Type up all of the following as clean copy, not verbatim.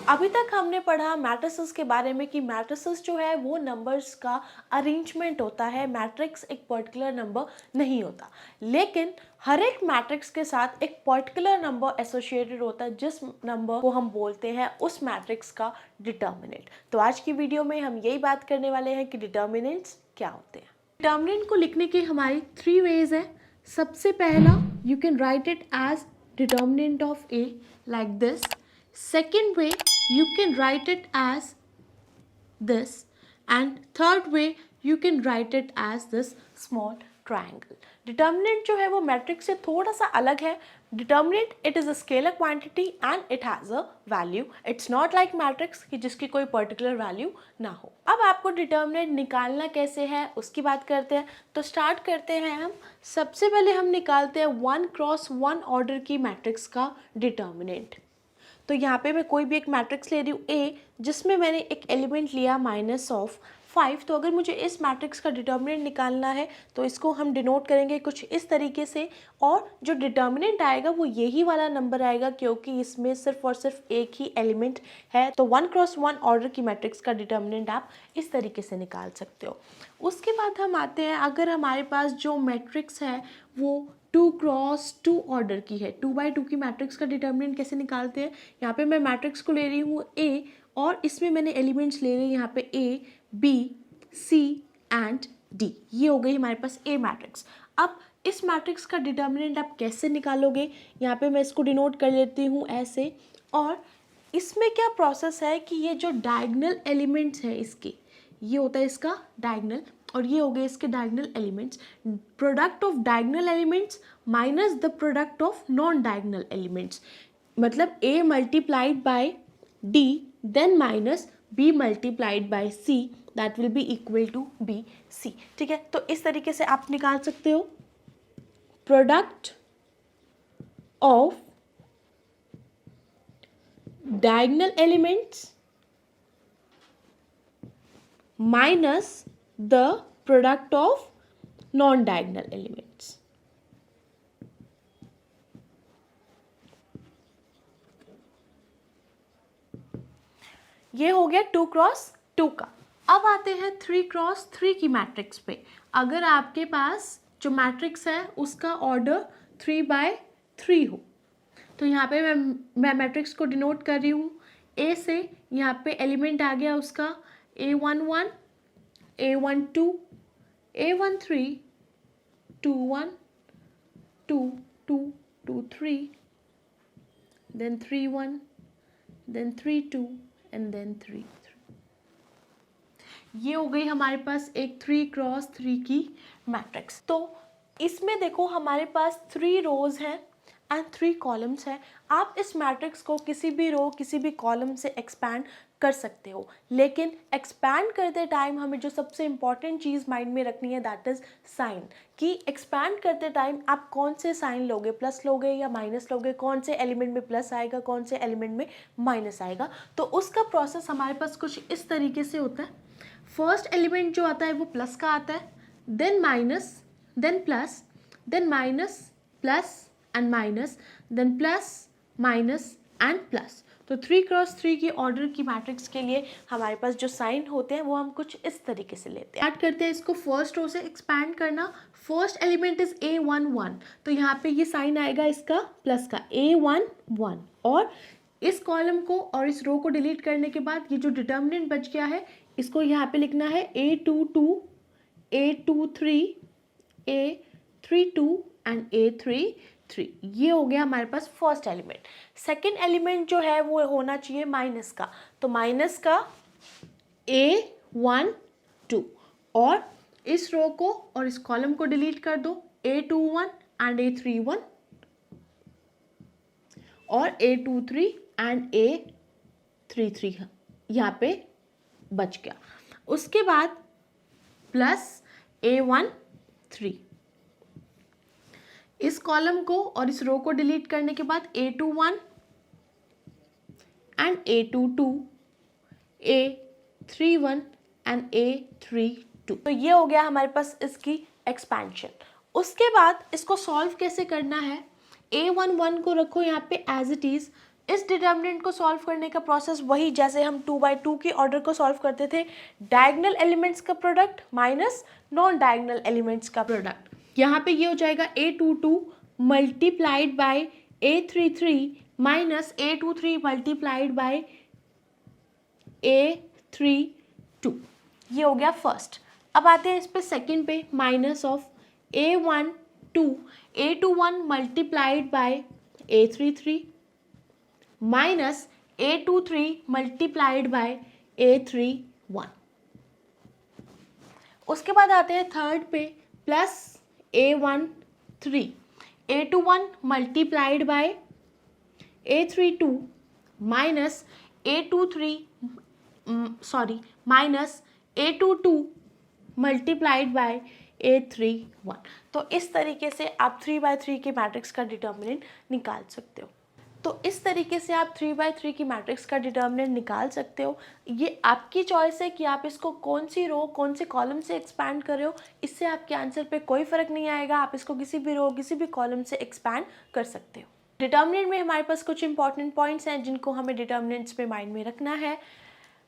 अभी तक हमने पढ़ा मैट्रिसेस के बारे में कि मैट्रिसेस जो है वो नंबर्स का अरेंजमेंट होता है, मैट्रिक्स एक पर्टिकुलर नंबर नहीं होता। लेकिन हर एक मैट्रिक्स के साथ एक पर्टिकुलर नंबर एसोसिएटेड होता है जिस नंबर को हम बोलते हैं उस मैट्रिक्स का डिटर्मिनेंट। तो आज की वीडियो में हम यही बात करने वाले हैं कि डिटर्मिनेंट्स क्या होते हैं। डिटर्मिनेंट को लिखने के हमारी 3 वेज हैं। सबसे पहला, you can write it as determinant of A like this. Second way, you can write it as this, and third way you can write it as this small triangle. Determinant जो है वो matrix से थोड़ा सा अलग है. Determinant it is a scalar quantity and it has a value. It's not like matrix कि जिसकी कोई particular value ना हो. अब आपको determinant निकालना कैसे है उसकी बात करते हैं. तो स्टार्ट करते हैं हम. सबसे पहले हम निकालते हैं 1 क्रॉस 1 ऑर्डर की मैट्रिक्स का डिटर्मिनेंट. तो यहाँ पे मैं कोई भी एक मैट्रिक्स ले रही हूँ ए, जिसमें मैंने एक एलिमेंट लिया -5. तो अगर मुझे इस मैट्रिक्स का डिटर्मिनेंट निकालना है तो इसको हम डिनोट करेंगे कुछ इस तरीके से, और जो डिटर्मिनेंट आएगा वो यही वाला नंबर आएगा क्योंकि इसमें सिर्फ और सिर्फ एक ही एलिमेंट है. तो 1 क्रॉस 1 ऑर्डर की मैट्रिक्स का डिटर्मिनेंट आप इस तरीके से निकाल सकते हो. उसके बाद हम आते हैं, अगर हमारे पास जो मैट्रिक्स है वो 2 क्रॉस 2 ऑर्डर की है. 2x2 की मैट्रिक्स का डिटर्मिनेंट कैसे निकालते हैं. यहाँ पे मैं मैट्रिक्स को ले रही हूँ ए, और इसमें मैंने एलिमेंट्स ले रहे हैं यहाँ पे ए, बी, सी एंड डी. ये हो गई हमारे पास ए मैट्रिक्स. अब इस मैट्रिक्स का डिटर्मिनेंट आप कैसे निकालोगे, यहाँ पे मैं इसको डिनोट कर लेती हूँ ऐसे. और इसमें क्या प्रोसेस है कि ये जो डायगोनल एलिमेंट्स है इसके, ये होता है इसका डायगोनल, और ये हो गए इसके diagonal elements. Product of diagonal elements minus the product of non diagonal elements, मतलब a multiplied by d then minus b multiplied by c, that will be equal to b c. ठीक है, तो इस तरीके से आप निकाल सकते हो product of diagonal elements minus the product of non-diagonal elements. ये हो गया 2 क्रॉस 2 का. अब आते हैं 3 क्रॉस 3 की मैट्रिक्स पे. अगर आपके पास जो मैट्रिक्स है उसका ऑर्डर 3x3 हो, तो यहाँ पे मैं मैट्रिक्स को डिनोट कर रही हूँ ए से. यहाँ पे एलिमेंट आ गया उसका A11, A12, A13, 21, 2, 2, 2, 3, then 3, 1, then 3, 2 and then 3, 3. ये हो गई हमारे पास एक 3 क्रॉस 3 की मैट्रिक्स. तो इसमें देखो हमारे पास 3 रोज हैं एंड 3 कॉलम्स हैं. आप इस मैट्रिक्स को किसी भी रो किसी भी कॉलम से एक्सपैंड कर सकते हो, लेकिन एक्सपैंड करते टाइम हमें जो सबसे इंपॉर्टेंट चीज़ माइंड में रखनी है दैट इज़ साइन. कि एक्सपैंड करते टाइम आप कौन से साइन लोगे, प्लस लोगे या माइनस लोगे, कौन से एलिमेंट में प्लस आएगा, कौन से एलिमेंट में माइनस आएगा. तो उसका प्रोसेस हमारे पास कुछ इस तरीके से होता है. फर्स्ट एलिमेंट जो आता है वो प्लस का आता है, then minus, then plus, then minus, plus and minus, then plus, minus and plus. तो 3 क्रॉस 3 की ऑर्डर की मैट्रिक्स के लिए हमारे पास जो साइन होते हैं वो हम कुछ इस तरीके से लेते हैं. स्टार्ट करते हैं इसको फर्स्ट रो से एक्सपैंड करना. फर्स्ट एलिमेंट इज A11, तो यहाँ पे ये साइन आएगा इसका प्लस का A11, और इस कॉलम को और इस रो को डिलीट करने के बाद ये जो डिटर्मिनेंट बच गया है इसको यहाँ पे लिखना है A22, A23, A32 and A33. ये हो गया हमारे पास फर्स्ट एलिमेंट. सेकेंड एलिमेंट जो है वो होना चाहिए माइनस का, तो माइनस का A12, और इस रो को और इस कॉलम को डिलीट कर दो A21 एंड A31, और A23 एंड A33 यहाँ पे बच गया. उसके बाद प्लस A13, इस कॉलम को और इस रो को डिलीट करने के बाद A21 and A22, A31 and A32. तो ये हो गया हमारे पास इसकी एक्सपेंशन. उसके बाद इसको सॉल्व कैसे करना है, A11 को रखो यहाँ पे एज इट इज, इस डिटर्मिनेंट को सॉल्व करने का प्रोसेस वही जैसे हम 2/2 की ऑर्डर को सॉल्व करते थे, डायगोनल एलिमेंट्स का product minus non diagonal elements का प्रोडक्ट। यहाँ पे ये हो जाएगा A22 multiplied by A33 minus A23 multiplied by A32। ये हो गया फर्स्ट। अब आते हैं इस पे सेकंड पे, minus of A21 multiplied by A33 minus A23 multiplied by A31। उसके बाद आते हैं थर्ड पे, plus A21 multiplied by A32 minus A22 multiplied by A31। तो इस तरीके से आप 3/3 के मैट्रिक्स का डिटर्मिनेंट निकाल सकते हो। तो इस तरीके से आप 3/3 की मैट्रिक्स का डिटर्मिनेंट निकाल सकते हो। ये आपकी चॉइस है कि आप इसको कौन सी रो कौन से कॉलम से एक्सपैंड कर रहे हो, इससे आपके आंसर पे कोई फ़र्क नहीं आएगा। आप इसको किसी भी रो किसी भी कॉलम से एक्सपैंड कर सकते हो। डिटर्मिनेंट में हमारे पास कुछ इंपॉर्टेंट पॉइंट्स हैं जिनको हमें डिटर्मिनेंट्स में माइंड में रखना है।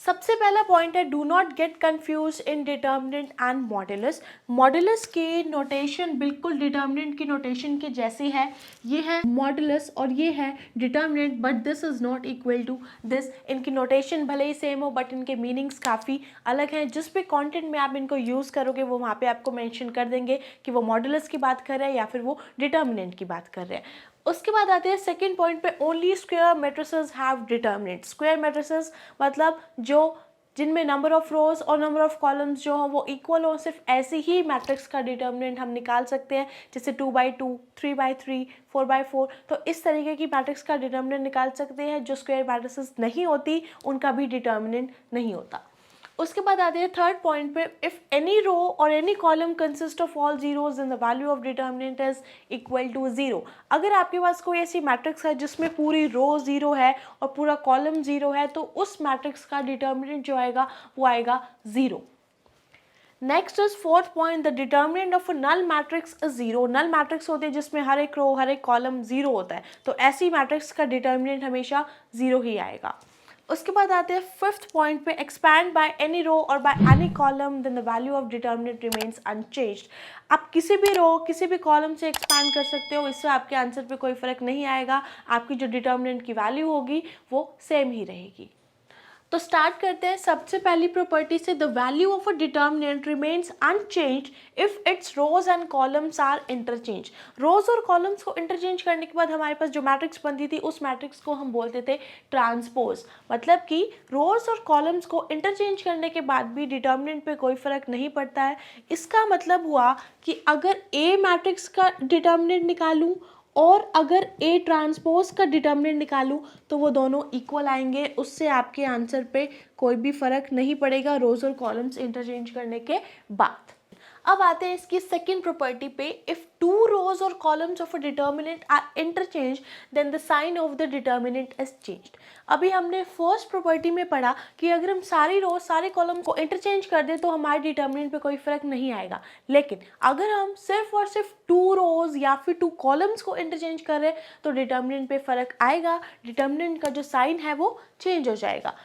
सबसे पहला पॉइंट है, do not get confuse in determinant and modulus. Modulus की नोटेशन बिल्कुल डिटर्मिनेंट की नोटेशन के जैसी है। ये है मॉड्यूलस और ये है determinant, but this is not equal to this. इनकी नोटेशन भले ही सेम हो बट इनके मीनिंग्स काफ़ी अलग हैं। जिस भी कंटेंट में आप इनको यूज़ करोगे वो वहाँ पे आपको मेंशन कर देंगे कि वो मॉड्यूलस की बात कर रहे हैं या फिर वो डिटर्मिनेंट की बात कर रहे हैं। उसके बाद आते हैं सेकंड पॉइंट पे, only square matrices have determinant. Square matrices मतलब जो जिनमें नंबर ऑफ रोज और नंबर ऑफ कॉलम्स जो हो वो इक्वल हो, सिर्फ ऐसी ही मैट्रिक्स का डिटर्मिनेंट हम निकाल सकते हैं, जैसे 2/2, 3/3, 4/4। तो इस तरीके की मैट्रिक्स का डिटर्मिनेंट निकाल सकते हैं। जो स्क्वायर मैट्रिसेस नहीं होती उनका भी डिटर्मिनेंट नहीं होता। उसके बाद आते हैं थर्ड पॉइंट पे, इफ एनी रो और any column consist of all zeros then the value of determinant is equal to 0। अगर आपके पास कोई ऐसी मैट्रिक्स है जिसमें पूरी रो 0 है और पूरा कॉलम 0 है तो उस मैट्रिक्स का डिटर्मिनेंट जो आएगा वो आएगा 0। Next is fourth point, the determinant of a null matrix is 0। Null matrix होते हैं जिसमें हर एक रो हर एक कॉलम 0 होता है, तो ऐसी मैट्रिक्स का डिटर्मिनेंट हमेशा 0 ही आएगा। उसके बाद आते हैं फिफ्थ पॉइंट पे, एक्सपैंड बाय एनी रो और by any column then the value of determinant remains unchanged. आप किसी भी रो किसी भी कॉलम से एक्सपैंड कर सकते हो, इससे आपके आंसर पे कोई फ़र्क नहीं आएगा। आपकी जो डिटर्मिनेंट की वैल्यू होगी वो सेम ही रहेगी। तो स्टार्ट करते हैं सबसे पहली प्रॉपर्टी से, the value of a determinant remains unchanged if it's rose and columns are interchange. रोज और कॉलम्स को इंटरचेंज करने के बाद हमारे पास जो मैट्रिक्स बनती थी उस मैट्रिक्स को हम बोलते थे ट्रांसपोज। मतलब कि रोज और कॉलम्स को इंटरचेंज करने के बाद भी डिटर्मिनेंट पे कोई फर्क नहीं पड़ता है। इसका मतलब हुआ कि अगर ए मैट्रिक्स का डिटर्मिनेंट निकालूं और अगर ए ट्रांसपोज का डिटर्मिनेंट निकालूं तो वो दोनों इक्वल आएंगे, उससे आपके आंसर पे कोई भी फर्क नहीं पड़ेगा रोज और कॉलम्स इंटरचेंज करने के बाद। अब आते हैं इसकी सेकंड प्रॉपर्टी पे, इफ टू रोज और columns of a determinant are interchange then the sign of the determinant is changed. अभी हमने फर्स्ट प्रॉपर्टी में पढ़ा कि अगर हम सारी रोज सारे कॉलम को इंटरचेंज कर दें तो हमारे डिटर्मिनेंट पे कोई फर्क नहीं आएगा, लेकिन अगर हम सिर्फ और सिर्फ टू रोज या फिर टू कॉलम्स को इंटरचेंज कर रहे हैं तो डिटर्मिनेंट पे फर्क आएगा। डिटर्मिनेंट का जो साइन है वो चेंज हो जाएगा।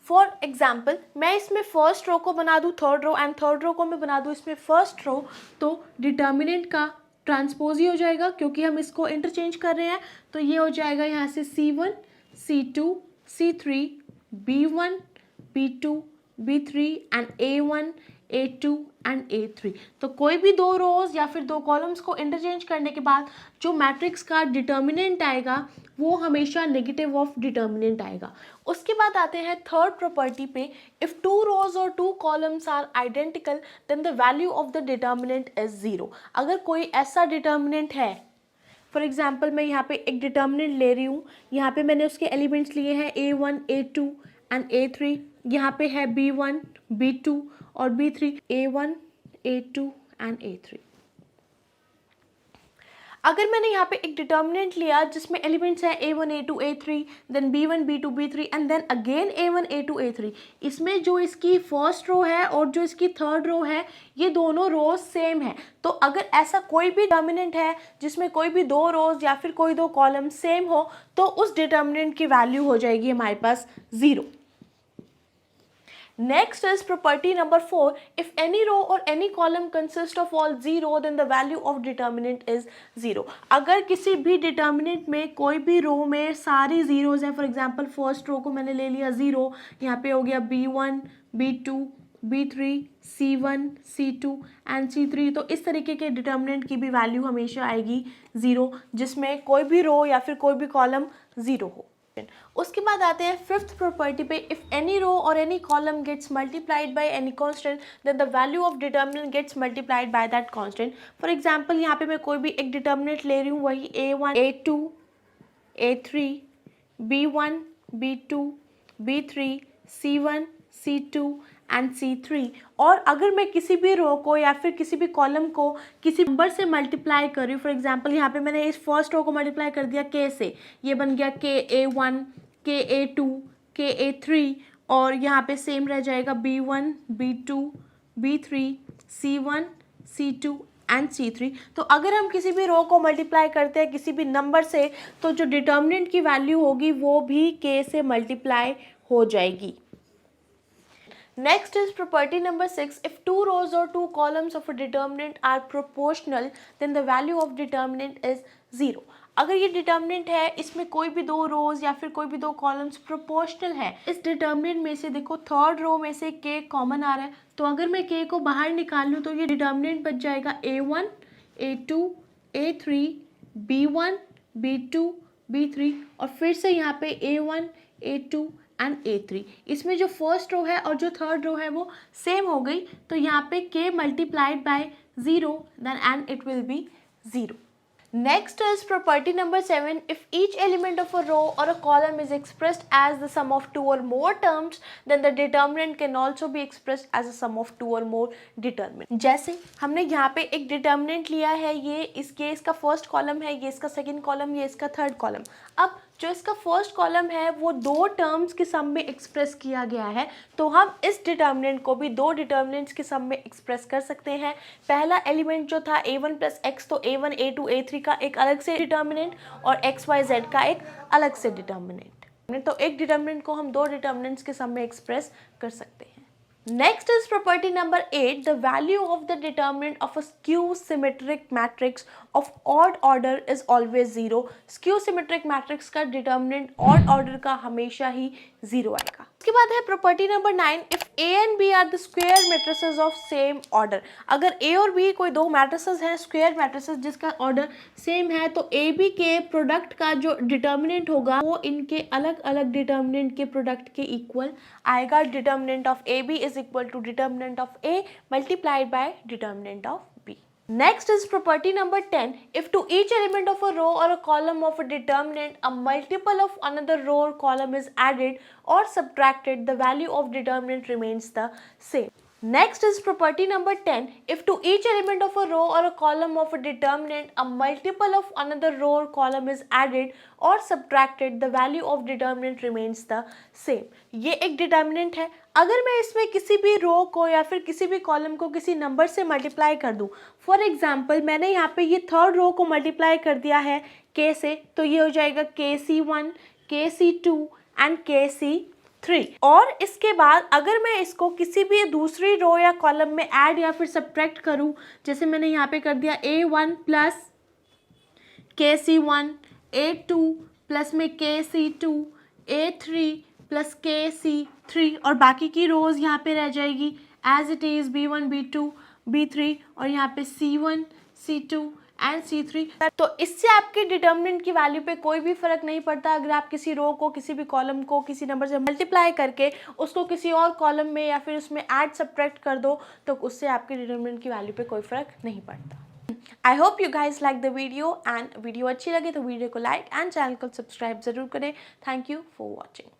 फॉर एग्जाम्पल, मैं इसमें फर्स्ट रो को बना दूँ third row and third row को मैं बना दूँ इसमें फर्स्ट रो, तो डिटर्मिनेंट का ट्रांसपोज ही हो जाएगा क्योंकि हम इसको इंटरचेंज कर रहे हैं। तो ये हो जाएगा यहाँ से C1, C2, C3, B1, B2, B3 and A1, A2 and A3। तो कोई भी दो रोज या फिर दो कॉलम्स को इंटरचेंज करने के बाद जो मैट्रिक्स का डिटर्मिनेंट आएगा वो हमेशा नेगेटिव ऑफ डिटर्मिनेंट आएगा। उसके बाद आते हैं थर्ड प्रॉपर्टी पे, इफ टू रोज और two columns are identical then the value of the determinant is 0। अगर कोई ऐसा डिटर्मिनेंट है, फॉर एग्जाम्पल मैं यहाँ पे एक डिटर्मिनेंट ले रही हूँ, यहाँ पे मैंने उसके एलिमेंट्स लिए हैं A1, A2 एंड A3, यहाँ पे है B1, B2 और B3, A1, A2 and A3। अगर मैंने यहाँ पे एक डिटर्मिनेंट लिया जिसमें एलिमेंट्स हैं A1 A2 A3, then B1 B2 B3 and then again A1 A2 A3, इसमें जो इसकी फर्स्ट रो है और जो इसकी थर्ड रो है ये दोनों रोज सेम है, तो अगर ऐसा कोई भी डिटर्मिनेंट है जिसमें कोई भी दो रोज या फिर कोई दो कॉलम सेम हो तो उस डिटर्मिनेंट की वैल्यू हो जाएगी हमारे पास 0। Next is property number 4. If any row or any column consists of all 0, then the value of determinant is 0. अगर किसी भी determinant में कोई भी रो में सारी zeros हैं, for example first रो को मैंने ले लिया 0, यहाँ पे हो गया B1, B2, B3, C1, C2 and C3, तो इस तरीके के डिटर्मिनेंट की भी वैल्यू हमेशा आएगी 0 जिसमें कोई भी रो या फिर कोई भी कॉलम 0 हो। उसके बाद आते हैं फिफ्थ प्रॉपर्टी पे, इफ एनी रो और any column gets multiplied by any constant then the value of determinant gets multiplied by that constant. For example यहाँ पे मैं कोई भी एक डिटर्मिनेंट ले रही हूँ, वही A1 A2 A3 B1 B2 B3 C1 C2 and C3, और अगर मैं किसी भी रो को या फिर किसी भी कॉलम को किसी नंबर से मल्टीप्लाई कर रही हूँ, फॉर एग्जांपल यहाँ पे मैंने इस फर्स्ट रो को मल्टीप्लाई कर दिया K से, ये बन गया KA1 KA2 KA3, और यहाँ पे सेम रह जाएगा B1 B2 B3 C1 C2 and C3। तो अगर हम किसी भी रो को मल्टीप्लाई करते हैं किसी भी नंबर से तो जो डिटर्मिनेंट की वैल्यू होगी वो भी K से मल्टीप्लाई हो जाएगी। Next is property number 6. If two rows or two columns of a determinant are proportional, then the value of determinant is 0. अगर ये डिटर्मिनेंट है, इसमें कोई भी दो रोज या फिर कोई भी दो कॉलम्स प्रोपोर्शनल है, इस डिटर्मिनेंट में से देखो थर्ड रो में से K कॉमन आ रहा है, तो अगर मैं K को बाहर निकाल लूँ तो ये डिटर्मिनेंट बच जाएगा A1 A2 A3 B1 B2 B3, और फिर से यहाँ पे A1 A2 एंड A3, इसमें जो फर्स्ट रो है और जो थर्ड रो है वो सेम हो गई, तो यहाँ पे K multiplied by 0 then and it will be 0। Next is property number 7. If each element of a row or a column is expressed as the sum of two or more terms, then the determinant can also be expressed as a sum of two or more determinant. जैसे हमने यहाँ पे एक determinant लिया है, ये इसका first column है, ये इसका सेकंड कॉलम, ये इसका थर्ड कॉलम। अब जो इसका फर्स्ट कॉलम है वो दो टर्म्स के सम में एक्सप्रेस किया गया है, तो हम इस डिटर्मिनेंट को भी दो डिटर्मिनेंट्स के सम में एक्सप्रेस कर सकते हैं। पहला एलिमेंट जो था A1 + X, तो A1 A2 A3 का एक अलग से डिटर्मिनेंट और XYZ का एक अलग से डिटर्मिनेंट, तो एक डिटर्मिनेंट को हम दो डिटर्मिनेंट्स के सम में एक्सप्रेस कर सकते हैं। Next is property number 8. The value of the determinant of a skew symmetric matrix of odd order is always 0. Skew symmetric matrix का determinant odd order का हमेशा ही 0 आएगा। उसके बाद है property number 9. If A and B are the square matrices of same order. अगर A और B कोई दो मैट्रिसेस हैं, स्क्वायर मैट्रिसेस जिसका ऑर्डर सेम है, तो ए बी के प्रोडक्ट का जो डिटर्मिनेंट होगा वो इनके अलग अलग डिटर्मिनेंट के प्रोडक्ट के इक्वल आएगा। Determinant of A B is equal to determinant of A multiplied by determinant of B. Next is property number 10. If to each element of a row or a column of a determinant a multiple of another row or column is added or subtracted, the value of determinant remains the same. Next is property number 10. If to each element of a row or a column of a determinant a multiple of another row or column is added or subtracted, the value of determinant remains the same. ये एक determinant है। अगर मैं इसमें किसी भी रो को या फिर किसी भी कॉलम को किसी नंबर से मल्टीप्लाई कर दूं, फॉर एग्जांपल मैंने यहाँ पे ये थर्ड रो को मल्टीप्लाई कर दिया है K से, तो ये हो जाएगा KC1 KC2 एंड KC3। और इसके बाद अगर मैं इसको किसी भी दूसरी रो या कॉलम में ऐड या फिर सब्ट्रैक्ट करूं, जैसे मैंने यहाँ पे कर दिया A1 plus KC1 A2 plus में KC2 A3 प्लस KC3, और बाकी की रोज यहाँ पे रह जाएगी as it is B1 B2 B3 और यहाँ पे C1 C2 एंड C3। तो इससे आपके डिटर्मिनेंट की वैल्यू पे कोई भी फर्क नहीं पड़ता। अगर आप किसी रो को किसी भी कॉलम को किसी नंबर से मल्टीप्लाई करके उसको किसी और कॉलम में या फिर उसमें ऐड सब्ट्रैक्ट कर दो, तो उससे आपके डिटर्मिनेंट की वैल्यू पे कोई फर्क नहीं पड़ता। I hope you guys like the video, and video अच्छी लगे तो वीडियो को लाइक एंड चैनल को सब्सक्राइब जरूर करें। Thank you for watching.